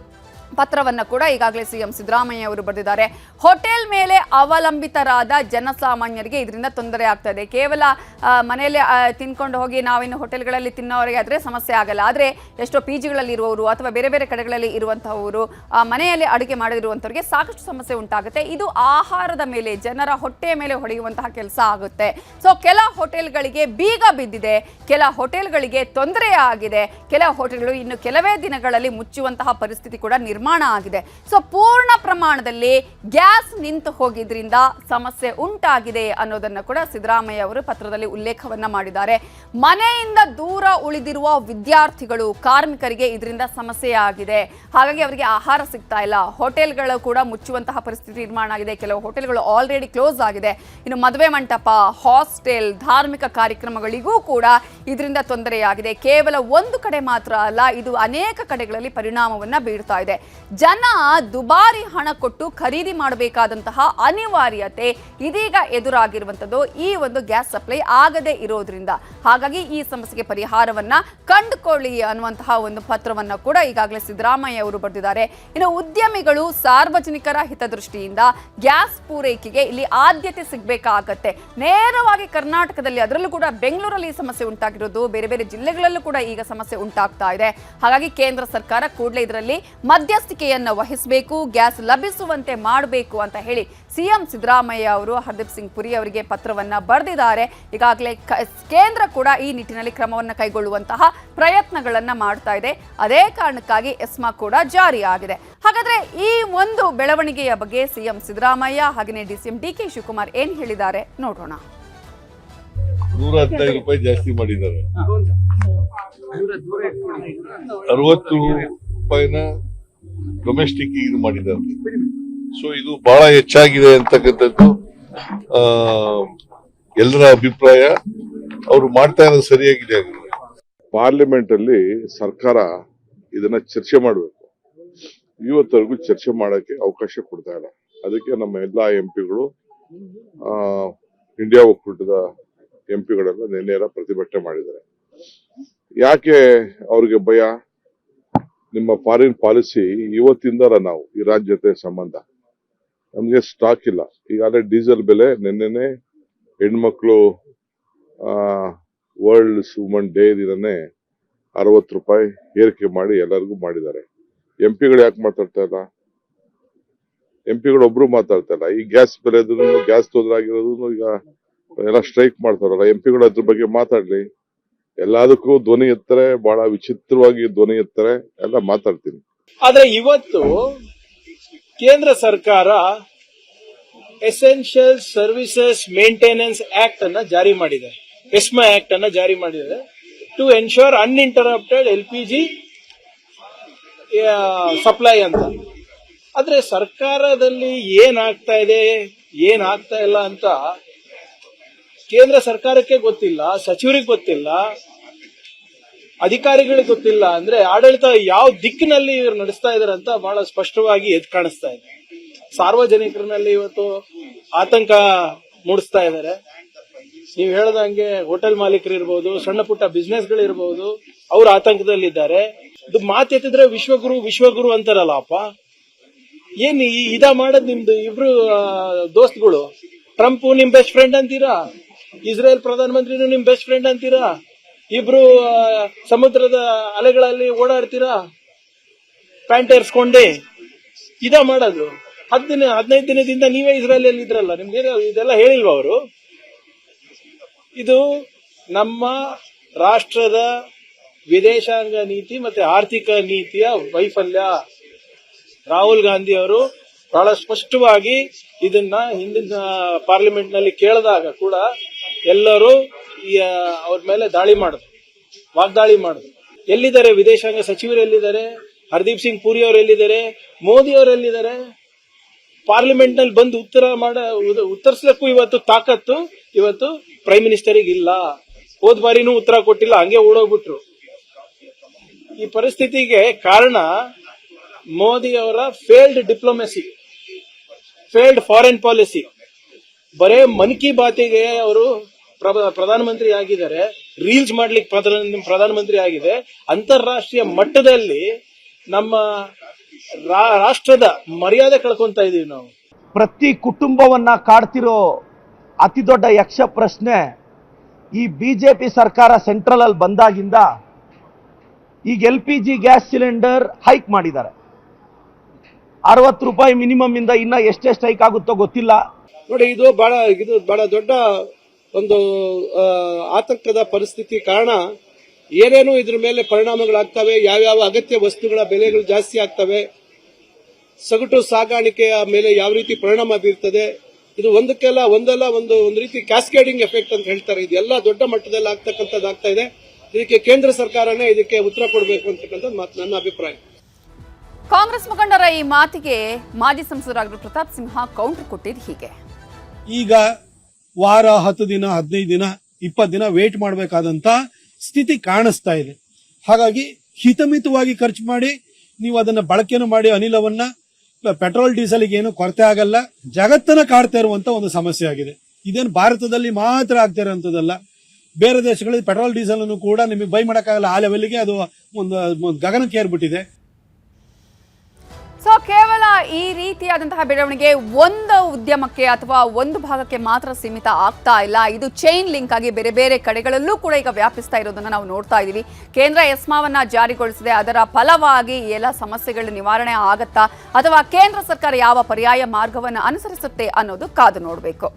ಪತ್ರವನ್ನು ಕೂಡ ಈಗಾಗಲೇ ಸಿಎಂ ಸಿದ್ದರಾಮಯ್ಯ ಅವರು ಬರೆದಿದ್ದಾರೆ. ಹೋಟೆಲ್ ಮೇಲೆ ಅವಲಂಬಿತರಾದ ಜನಸಾಮಾನ್ಯರಿಗೆ ಇದರಿಂದ ತೊಂದರೆ ಆಗ್ತಾ ಇದೆ. ಕೇವಲ ಮನೆಯಲ್ಲಿ ತಿನ್ಕೊಂಡು ಹೋಗಿ ನಾವಿನ್ನು ಹೋಟೆಲ್ಗಳಲ್ಲಿ ತಿನ್ನೋರಿಗೆ ಆದರೆ ಸಮಸ್ಯೆ ಆಗಲ್ಲ. ಆದರೆ ಎಷ್ಟೋ ಪಿಜಿಗಳಲ್ಲಿ ಇರುವವರು ಅಥವಾ ಬೇರೆ ಬೇರೆ ಕಡೆಗಳಲ್ಲಿ ಇರುವಂತಹವರು, ಮನೆಯಲ್ಲಿ ಅಡುಗೆ ಮಾಡದಿರುವಂಥವ್ರಿಗೆ ಸಾಕಷ್ಟು ಸಮಸ್ಯೆ ಉಂಟಾಗುತ್ತೆ. ಇದು ಆಹಾರದ ಮೇಲೆ, ಜನರ ಹೊಟ್ಟೆಯ ಮೇಲೆ ಹೊಡೆಯುವಂತಹ ಕೆಲಸ ಆಗುತ್ತೆ. ಸೊ ಕೆಲ ಹೋಟೆಲ್ಗಳಿಗೆ ಬೀಗ ಬಿದ್ದಿದೆ, ಕೆಲ ಹೋಟೆಲ್ಗಳಿಗೆ ತೊಂದರೆ ಆಗಿದೆ, ಕೆಲ ಹೋಟೆಲ್ಗಳು ಇನ್ನು ಕೆಲವೇ ದಿನಗಳಲ್ಲಿ ಮುಚ್ಚುವಂತಹ ಪರಿಸ್ಥಿತಿ ಕೂಡ ನಿರ್ಮಾಣ ಆಗಿದೆ. ಸೊ ಪೂರ್ಣ ಪ್ರಮಾಣದಲ್ಲಿ ಗ್ಯಾಸ್ ನಿಂತು ಹೋಗಿದ್ರಿಂದ ಸಮಸ್ಯೆ ಉಂಟಾಗಿದೆ ಅನ್ನೋದನ್ನ ಕೂಡ ಸಿದ್ದರಾಮಯ್ಯ ಅವರು ಪತ್ರದಲ್ಲಿ ಉಲ್ಲೇಖವನ್ನ ಮಾಡಿದ್ದಾರೆ. ಮನೆಯಿಂದ ದೂರ ಉಳಿದಿರುವ ವಿದ್ಯಾರ್ಥಿಗಳು, ಕಾರ್ಮಿಕರಿಗೆ ಇದರಿಂದ ಸಮಸ್ಯೆ ಆಗಿದೆ. ಹಾಗಾಗಿ ಅವರಿಗೆ ಆಹಾರ ಸಿಗ್ತಾ ಇಲ್ಲ. ಹೋಟೆಲ್ಗಳು ಕೂಡ ಮುಚ್ಚುವಂತಹ ಪರಿಸ್ಥಿತಿ ನಿರ್ಮಾಣ ಆಗಿದೆ. ಕೆಲವು ಹೋಟೆಲ್ಗಳು ಆಲ್ರೆಡಿ ಕ್ಲೋಸ್ ಆಗಿದೆ. ಇನ್ನು ಮದುವೆ ಮಂಟಪ, ಹಾಸ್ಟೆಲ್, ಧಾರ್ಮಿಕ ಕಾರ್ಯಕ್ರಮಗಳಿಗೂ ಕೂಡ ಇದರಿಂದ ತೊಂದರೆಯಾಗಿದೆ. ಕೇವಲ ಒಂದು ಕಡೆ ಮಾತ್ರ ಅಲ್ಲ, ಇದು ಅನೇಕ ಕಡೆಗಳಲ್ಲಿ ಪರಿಣಾಮವನ್ನ ಬೀರ್ತಾ ಇದೆ. ಜನ ದುಬಾರಿ ಹಣ ಕೊಟ್ಟು ಖರೀದಿ ಮಾಡಬೇಕಾದಂತಹ ಅನಿವಾರ್ಯತೆ ಇದೀಗ ಎದುರಾಗಿರುವಂಥದ್ದು ಈ ಒಂದು ಗ್ಯಾಸ್ ಸಪ್ಲೈ ಆಗದೆ ಇರೋದ್ರಿಂದ. ಹಾಗಾಗಿ ಈ ಸಮಸ್ಯೆಗೆ ಪರಿಹಾರವನ್ನ ಕಂಡುಕೊಳ್ಳಿ ಅನ್ನುವಂತಹ ಒಂದು ಪತ್ರವನ್ನ ಕೂಡ ಈಗಾಗಲೇ ಸಿದ್ದರಾಮಯ್ಯ ಅವರು ಬರೆದಿದ್ದಾರೆ. ಇನ್ನು ಉದ್ಯಮಿಗಳು, ಸಾರ್ವಜನಿಕರ ಹಿತದೃಷ್ಟಿಯಿಂದ ಗ್ಯಾಸ್ ಪೂರೈಕೆಗೆ ಇಲ್ಲಿ ಆದ್ಯತೆ ಸಿಗಬೇಕಾಗತ್ತೆ. ನೇರವಾಗಿ ಕರ್ನಾಟಕದಲ್ಲಿ, ಅದರಲ್ಲೂ ಕೂಡ ಬೆಂಗಳೂರಲ್ಲಿ ಈ ಸಮಸ್ಯೆ ಉಂಟಾಗಿರೋದು, ಬೇರೆ ಬೇರೆ ಜಿಲ್ಲೆಗಳಲ್ಲೂ ಕೂಡ ಈಗ ಸಮಸ್ಯೆ ಉಂಟಾಗ್ತಾ ಇದೆ. ಹಾಗಾಗಿ ಕೇಂದ್ರ ಸರ್ಕಾರ ಕೂಡಲೇ ಇದರಲ್ಲಿ ಮಧ್ಯ ಮಧ್ಯಸ್ಥಿಕೆಯನ್ನು ವಹಿಸಬೇಕು, ಗ್ಯಾಸ್ ಲಭಿಸುವಂತೆ ಮಾಡಬೇಕು ಅಂತ ಹೇಳಿ ಸಿಎಂ ಸಿದ್ದರಾಮಯ್ಯ ಅವರು ಹರ್ದೀಪ್ ಸಿಂಗ್ ಪುರಿ ಅವರಿಗೆ ಪತ್ರವನ್ನು ಬರೆದಿದ್ದಾರೆ. ಈಗಾಗಲೇ ಕೇಂದ್ರ ಕೂಡ ಈ ನಿಟ್ಟಿನಲ್ಲಿ ಕ್ರಮವನ್ನು ಕೈಗೊಳ್ಳುವಂತಹ ಪ್ರಯತ್ನಗಳನ್ನು ಮಾಡ್ತಾ ಇದೆ. ಅದೇ ಕಾರಣಕ್ಕಾಗಿ ಎಸ್ಮಾ ಕೂಡ ಜಾರಿಯಾಗಿದೆ. ಹಾಗಾದ್ರೆ ಈ ಒಂದು ಬೆಳವಣಿಗೆಯ ಬಗ್ಗೆ ಸಿಎಂ ಸಿದ್ದರಾಮಯ್ಯ ಹಾಗೆಯೇ ಡಿಸಿಎಂ ಡಿಕೆ ಶಿವಕುಮಾರ್ ಏನ್ ಹೇಳಿದ್ದಾರೆ ನೋಡೋಣ. 115 ರೂಪಾಯಿ ಜಾಸ್ತಿ ಮಾಡಿದ್ದಾರೆ. 60 ರೂಪಾಯಿನ ಡೊಮೆಸ್ಟಿಕ್ ಇದು ಮಾಡಿದ್ದಾರೆ. ಸೊ ಇದು ಬಹಳ ಹೆಚ್ಚಾಗಿದೆ ಅಂತಕ್ಕಂಥದ್ದು ಎಲ್ಲರ ಅಭಿಪ್ರಾಯ. ಅವರು ಮಾಡ್ತಾ ಇರೋದು ಸರಿಯಾಗಿದೆ. ಪಾರ್ಲಿಮೆಂಟ್ ಅಲ್ಲಿ ಸರ್ಕಾರ ಇದನ್ನ ಚರ್ಚೆ ಮಾಡಬೇಕು. ಇವತ್ತರೆಗೂ ಚರ್ಚೆ ಮಾಡಕ್ಕೆ ಅವಕಾಶ ಕೊಡ್ತಾ ಇಲ್ಲ. ಅದಕ್ಕೆ ನಮ್ಮ ಎಲ್ಲಾ ಎಂಪಿಗಳು ಇಂಡಿಯಾ ಒಕ್ಕೂಟದ ಎಂಪಿಗಳೆಲ್ಲ ನಿನ್ನೆ ಪ್ರತಿಭಟನೆ ಮಾಡಿದ್ದಾರೆ. ಯಾಕೆ ಅವ್ರಿಗೆ ಭಯ? ನಿಮ್ಮ ಫಾರಿನ್ ಪಾಲಿಸಿ ಇವತ್ತಿಂದ ನಾವು ಇರಾನ್ ಜೊತೆ ಸಂಬಂಧ, ನಮ್ಗೆ ಸ್ಟಾಕ್ ಇಲ್ಲ. ಈಗಾಗಲೇ ಡೀಸೆಲ್ ಬೆಲೆ ನಿನ್ನೆನೆ ಹೆಣ್ಮಕ್ಳು ವರ್ಲ್ಡ್ ವುಮನ್ ಡೇ ದಿನನೇ 60 ರೂಪಾಯಿ ಏರಿಕೆ ಮಾಡಿ ಎಲ್ಲರಿಗೂ ಮಾಡಿದ್ದಾರೆ. ಎಂಪಿಗಳು ಯಾಕೆ ಮಾತಾಡ್ತಾ ಇಲ್ಲ? ಎಂಪಿಗಳು ಒಬ್ರು ಮಾತಾಡ್ತಾ ಇಲ್ಲ. ಈ ಗ್ಯಾಸ್ ಬೆಲೆ ಗ್ಯಾಸ್ ತೊಂದರೆ ಆಗಿರೋದು ಈಗ ಎಲ್ಲ ಸ್ಟ್ರೈಕ್ ಮಾಡ್ತಾರಲ್ಲ, ಎಂಪಿಗಳು ಅದ್ರ ಬಗ್ಗೆ ಮಾತಾಡ್ಲಿ. ಎಲ್ಲದಕ್ಕೂ ಧ್ವನಿ ಎತ್ತಾರೆ, ಬಹಳ ವಿಚಿತ್ರವಾಗಿ ಧ್ವನಿ ಎತ್ತಾರೆ, ಎಲ್ಲ ಮಾತಾಡ್ತೀನಿ. ಆದ್ರೆ ಇವತ್ತು ಕೇಂದ್ರ ಸರ್ಕಾರ ಎಸೆನ್ಷಿಯಲ್ ಸರ್ವಿಸಸ್ ಮೇಂಟೆನೆನ್ಸ್ ಆಕ್ಟ್ ಅನ್ನ ಜಾರಿ ಮಾಡಿದೆ, ಎಸ್ಮಾ ಆಕ್ಟ್ ಅನ್ನ ಜಾರಿ ಮಾಡಿದೆ to ensure uninterrupted LPG supply ಅಂತ. ಆದ್ರೆ ಸರ್ಕಾರದಲ್ಲಿ ಏನಾಗ್ತಾ ಇದೆ ಏನಾಗ್ತಾ ಇಲ್ಲ ಅಂತ ಕೇಂದ್ರ ಸರ್ಕಾರಕ್ಕೆ ಗೊತ್ತಿಲ್ಲ, ಸಚಿವರಿಗೆ ಗೊತ್ತಿಲ್ಲ, ಅಧಿಕಾರಿಗಳಿಗೆ ಗೊತ್ತಿಲ್ಲ. ಅಂದ್ರೆ ಆಡಳಿತ ಯಾವ ದಿಕ್ಕಿನಲ್ಲಿ ಇವರು ನಡೆಸ್ತಾ ಇದಾರೆ ಅಂತ ಬಹಳ ಸ್ಪಷ್ಟವಾಗಿ ಎದ್ದು ಕಾಣಿಸ್ತಾ ಇದೆ. ಸಾರ್ವಜನಿಕರಲ್ಲಿ ಇವತ್ತು ಆತಂಕ ಮೂಡಿಸ್ತಾ ಇದ್ದಾರೆ. ನೀವು ಹೇಳ್ದಂಗೆ ಹೋಟೆಲ್ ಮಾಲೀಕರು ಇರ್ಬೋದು, ಸಣ್ಣ ಪುಟ್ಟ ಬಿಸ್ನೆಸ್ಗಳಿರ್ಬೋದು, ಅವ್ರು ಆತಂಕದಲ್ಲಿದ್ದಾರೆ. ಇದು ಮಾತೆತ್ತಿದ್ರೆ ವಿಶ್ವಗುರು ಅಂತಾರಲ್ಲಪ್ಪ. ಏನ್ ಇದ ಮಾಡೋದ್ ನಿಮ್ದು ಇಬ್ರು ದೋಸ್ತ್ಗಳು? ಟ್ರಂಪ್ ನಿಮ್ ಬೆಸ್ಟ್ ಫ್ರೆಂಡ್ ಅಂತೀರಾ, ಇಸ್ರೇಲ್ ಪ್ರಧಾನಮಂತ್ರಿನೂ ನಿಮ್ ಬೆಸ್ಟ್ ಫ್ರೆಂಡ್ ಅಂತೀರಾ, ಇಬ್ರು ಸಮುದ್ರದ ಅಲೆಗಳಲ್ಲಿ ಓಡಾಡ್ತೀರಾ ಪ್ಯಾಂಟ್ ಏರ್ಸ್ಕೊಂಡೆ. ಇದ ಮಾಡೋದು? 15 ದಿನದಿಂದ ನೀವೇ ಇಸ್ರೇಲ್ ಅಲ್ಲಿ ಇದ್ರಲ್ಲ, ನಿಮ್ಗೆ ಇದೆಲ್ಲ ಹೇಳಿಲ್ವ ಅವರು? ಇದು ನಮ್ಮ ರಾಷ್ಟ್ರದ ವಿದೇಶಾಂಗ ನೀತಿ ಮತ್ತೆ ಆರ್ಥಿಕ ನೀತಿಯ ವೈಫಲ್ಯ. ರಾಹುಲ್ ಗಾಂಧಿ ಅವರು ಬಹಳ ಸ್ಪಷ್ಟವಾಗಿ ಇದನ್ನ ಹಿಂದಿನ ಪಾರ್ಲಿಮೆಂಟ್ ನಲ್ಲಿ ಕೇಳಿದಾಗ ಕೂಡ ಎಲ್ಲರೂ ಅವ್ರ ಮೇಲೆ ದಾಳಿ ಮಾಡಿದ್ರು, ವಾಗ್ದಾಳಿ ಮಾಡಿದ್ರು. ಎಲ್ಲಿದ್ದಾರೆ ವಿದೇಶಾಂಗ ಸಚಿವರು? ಎಲ್ಲಿದ್ದಾರೆ? ಹರ್ದೀಪ್ ಸಿಂಗ್ ಪುರಿ ಅವರು ಎಲ್ಲಿದ್ದಾರೆ? ಮೋದಿ ಅವರು ಎಲ್ಲಿದ್ದಾರೆ? ಪಾರ್ಲಿಮೆಂಟ್ ನಲ್ಲಿ ಬಂದು ಉತ್ತರಿಸಲಿಕ್ಕೂ ಇವತ್ತು ತಾಕತ್ತು ಇವತ್ತು ಪ್ರೈಮ್ ಮಿನಿಸ್ಟರಿಗೆ ಇಲ್ಲ. ಹೋದ್ ಬಾರಿನೂ ಉತ್ತರ ಕೊಟ್ಟಿಲ್ಲ, ಹಂಗೆ ಓಡೋಗ್ಬಿಟ್ರು. ಈ ಪರಿಸ್ಥಿತಿಗೆ ಕಾರಣ ಮೋದಿ ಅವರ failed diplomacy, failed foreign policy. ಬರೇ ಮನ್ ಕಿ ಬಾತಿಗೆ ಅವರು ಪ್ರಧಾನಮಂತ್ರಿ ಆಗಿದ್ದಾರೆ, ರೀಲ್ಸ್ ಮಾಡ್ಲಿಕ್ಕೆ ಪ್ರಧಾನಮಂತ್ರಿ ಆಗಿದೆ. ಅಂತಾರಾಷ್ಟ್ರೀಯ ಮಟ್ಟದಲ್ಲಿ ನಮ್ಮ ರಾಷ್ಟ್ರದ ಮರ್ಯಾದೆ ಕಳ್ಕೊಂತ ಇದೀವಿ ನಾವು. ಪ್ರತಿ ಕುಟುಂಬವನ್ನ ಕಾಡ್ತಿರೋ ಅತಿ ದೊಡ್ಡ ಯಕ್ಷ ಪ್ರಶ್ನೆ ಈ ಬಿಜೆಪಿ ಸರ್ಕಾರ ಸೆಂಟ್ರಲ್ ಅಲ್ಲಿ ಬಂದಾಗಿಂದ ಈಗ LPG ಗ್ಯಾಸ್ ಸಿಲಿಂಡರ್ ಹೈಕ್ ಮಾಡಿದ್ದಾರೆ. 60 ರೂಪಾಯಿ ಮಿನಿಮಮ್ ಇಂದ ಇನ್ನ ಎಷ್ಟೆಷ್ಟು ಹೈಕ್ ಆಗುತ್ತೋ ಗೊತ್ತಿಲ್ಲ. ನೋಡಿ, ಇದು ಬಹಳ ದೊಡ್ಡ ಒಂದು ಆತಂಕದ ಪರಿಸ್ಥಿತಿ. ಕಾರಣ ಏನೇನು ಇದ್ರ ಮೇಲೆ ಪರಿಣಾಮಗಳಾಗ್ತವೆ, ಯಾವ್ಯಾವ ಅಗತ್ಯ ವಸ್ತುಗಳ ಬೆಲೆಗಳು ಜಾಸ್ತಿ ಆಗ್ತವೆ, ಸಗಟು ಸಾಗಾಣಿಕೆಯ ಮೇಲೆ ಯಾವ ರೀತಿ ಪರಿಣಾಮ ಬೀರ್ತದೆ. ಇದು ಒಂದಲ್ಲ ಒಂದು ರೀತಿ ಕ್ಯಾಸ್ಕೇಡಿಂಗ್ ಎಫೆಕ್ಟ್ ಅಂತ ಹೇಳ್ತಾರೆ. ಇದೆಲ್ಲ ದೊಡ್ಡ ಮಟ್ಟದಲ್ಲಿ ಆಗ್ತಾ ಇದೆ. ಇದಕ್ಕೆ ಕೇಂದ್ರ ಸರ್ಕಾರನೇ ಇದಕ್ಕೆ ಉತ್ತರ ಕೊಡಬೇಕು ಅಂತಕ್ಕಂಥದ್ದು ನನ್ನ ಅಭಿಪ್ರಾಯ. ಕಾಂಗ್ರೆಸ್ ಮುಖಂಡರ ಈ ಮಾತಿಗೆ ಮಾಜಿ ಸಂಸದರಾಗಿರುವ ಪ್ರತಾಪ್ ಸಿಂಹ ಕೌಂಟರ್ ಕೊಟ್ಟಿದ್ದು ಹೀಗೆ: ಈಗ ವಾರ 10 ದಿನ 15 ದಿನ 20 ದಿನ ವೇಟ್ ಮಾಡಬೇಕಾದಂತ ಸ್ಥಿತಿ ಕಾಣಿಸ್ತಾ ಇದೆ. ಹಾಗಾಗಿ ಹಿತಮಿತವಾಗಿ ಖರ್ಚು ಮಾಡಿ ನೀವು ಅದನ್ನ ಬಳಕೆಯನ್ನು ಮಾಡಿ ಅನಿಲವನ್ನ ಪೆಟ್ರೋಲ್ ಡೀಸೆಲ್ಗೆ ಏನು ಕೊರತೆ ಆಗಲ್ಲ. ಜಗತ್ತನ್ನ ಕಾಡ್ತಾ ಇರುವಂತ ಒಂದು ಸಮಸ್ಯೆ ಆಗಿದೆ. ಇದೇನು ಭಾರತದಲ್ಲಿ ಮಾತ್ರ ಆಗ್ತಾ ಇರುವಂತದ್ದಲ್ಲ, ಬೇರೆ ದೇಶಗಳಲ್ಲಿ ಪೆಟ್ರೋಲ್ ಡೀಸೆಲ್ ಅನ್ನು ಕೂಡ ನಿಮಗೆ ಬೈ ಮಾಡಕ್ಕಾಗಲ್ಲ. ಆ ಲೆವೆಲ್ಗೆ ಅದು ಒಂದು ಗಗನಕ್ಕೆ ಏರ್ಬಿಟ್ಟಿದೆ. ಸೊ ಕೇವಲ ಈ ರೀತಿಯಾದಂತಹ ಬೆಳವಣಿಗೆ ಒಂದು ಉದ್ಯಮಕ್ಕೆ ಅಥವಾ ಒಂದು ಭಾಗಕ್ಕೆ ಮಾತ್ರ ಸೀಮಿತ ಆಗ್ತಾ ಇಲ್ಲ. ಇದು ಚೈನ್ ಲಿಂಕ್ ಆಗಿ ಬೇರೆ ಬೇರೆ ಕಡೆಗಳಲ್ಲೂ ಕೂಡ ಈಗ ವ್ಯಾಪಿಸ್ತಾ ಇರೋದನ್ನ ನಾವು ನೋಡ್ತಾ ಇದ್ದೀವಿ. ಕೇಂದ್ರ ಎಸ್ಮಾವನ್ನ ಜಾರಿಗೊಳಿಸಿದೆ, ಅದರ ಫಲವಾಗಿ ಈ ಎಲ್ಲ ಸಮಸ್ಯೆಗಳ ನಿವಾರಣೆ ಆಗತ್ತಾ ಅಥವಾ ಕೇಂದ್ರ ಸರ್ಕಾರ ಯಾವ ಪರ್ಯಾಯ ಮಾರ್ಗವನ್ನು ಅನುಸರಿಸುತ್ತೆ ಅನ್ನೋದು ಕಾದು ನೋಡಬೇಕು.